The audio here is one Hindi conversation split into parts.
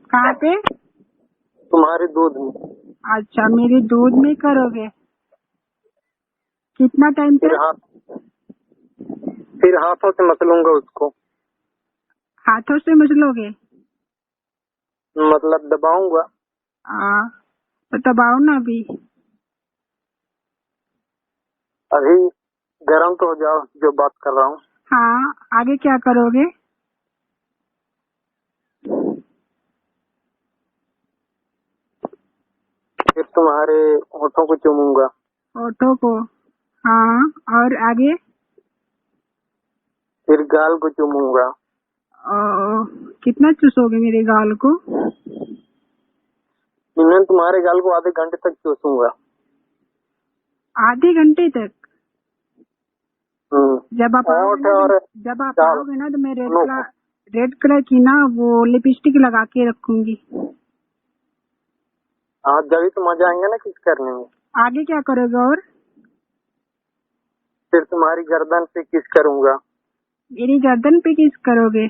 कहाँ पे? तुम्हारे दूध में। अच्छा, मेरे दूध में करोगे? कितना टाइम पे? फिर हाथों से मसलूंगा उसको। हाथों से मसलोगे? मतलब दबाऊंगा। तो दबाओ ना अभी। अभी गर्म तो हो जाओ जो बात कर रहा हूँ। हाँ, आगे क्या करोगे? फिर तुम्हारे होठों को चूमूंगा। होठों को? हाँ, और आगे? फिर गाल को चूमूंगा। कितना चूसोगे मेरे गाल को? मैं तुम्हारे गाल को आधे घंटे तक चूसूंगा। आधे घंटे तक? जब आप आओगे ना तो मैं रेड कलर की ना वो लिपस्टिक लगा के रखूंगी। हाँ, जब तो मजा आएंगे ना किस करने में। आगे क्या करोगे? और फिर तुम्हारी गर्दन पे किस करूंगा। मेरी गर्दन पे किस करोगे?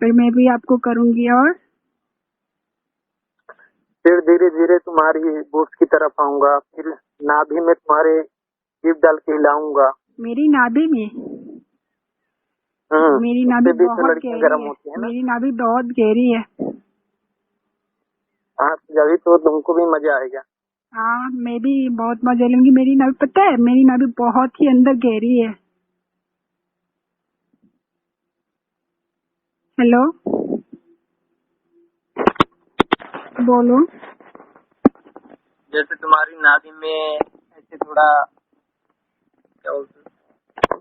फिर मैं भी आपको करूंगी। और फिर धीरे धीरे तुम्हारी बूथ की तरफ आऊंगा। फिर नाभि में तुम्हारे जीभ डाल के हिलाऊंगा। मेरी नाभि में? मेरी नाभि बहुत गहरी है। मेरी नाभि बहुत गहरी है। हाँ, जब तो तुमको भी मजा आएगा। हाँ, मैं भी बहुत मजा लूंगी। मेरी नाभि पता है, मेरी नाभि बहुत ही अंदर गहरी है। हेलो, बोलो। जैसे तुम्हारी नाभि में ऐसे थोड़ा क्या बोलते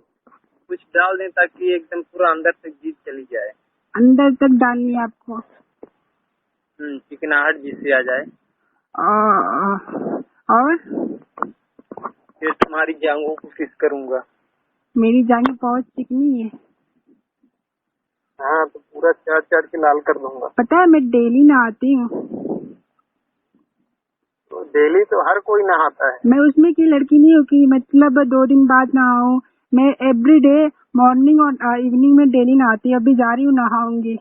कुछ डाल दें ताकि एकदम पूरा अंदर तक जीभ चली जाए। अंदर तक डालनी है आपको? चिकनाहट जिससे आ जाए। और फिर तुम्हारी जांघों को किस करूंगा। मेरी जांघें बहुत चिकनी है। हाँ, तो पूरा चाट चाट के लाल कर दूंगा। पता है मैं डेली नहाती हूँ। तो डेली तो हर कोई नहाता है। मैं उसमें की लड़की नहीं हूँ कि मतलब 2 दिन बाद नहाऊं। मैं एवरी डे मॉर्निंग और इवनिंग में डेली नहाती हूँ। अभी जा रही हूँ नहाऊंगी।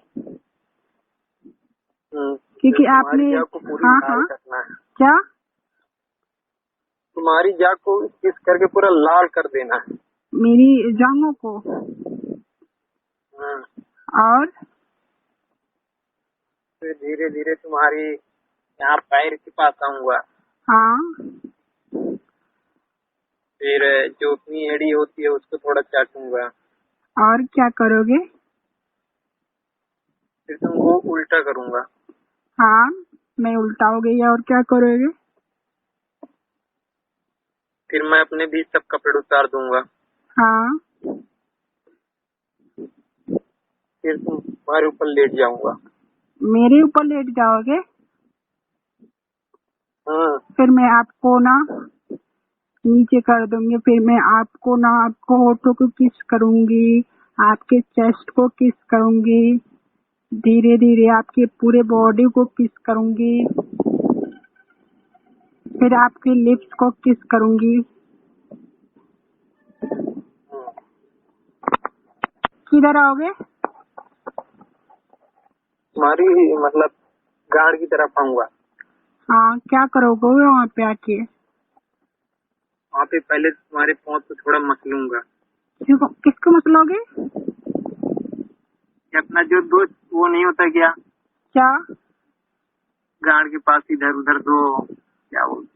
क्योंकि आपने हाँ क्या? तुम्हारी जांघ को किस करके पूरा लाल कर देना है। मेरी जांघों को? और फिर धीरे धीरे तुम्हारी यहाँ पैर के पास आऊंगा। हाँ, फिर जो अपनी एड़ी होती है उसको थोड़ा चाटूंगा। और क्या करोगे? फिर तुमको उल्टा करूंगा। हाँ, मैं उल्टा हो गई। और क्या करोगे? फिर मैं अपने भी सब कपड़े उतार दूंगा। हाँ, फिर तुम्हारे ऊपर लेट जाऊंगा। मेरे ऊपर लेट जाओगे? फिर मैं आपको ना नीचे कर दूंगी। फिर मैं आपको ना आपको होठों को किस करूंगी, आपके चेस्ट को किस करूंगी, धीरे धीरे आपके पूरे बॉडी को किस करूंगी, फिर आपके लिप्स को किस करूंगी। किधर आओगे? तुम्हारी मतलब गाड़ की तरफ आऊंगा। हाँ, क्या करोगे वहाँ पे आके? वहाँ पे पहले तुम्हारे पाँव को थोड़ा मसलूंगा। किसको मसलोगे? अपना जो दोस्त वो नहीं होता क्या क्या? गाड़ के पास इधर उधर दो क्या बोलते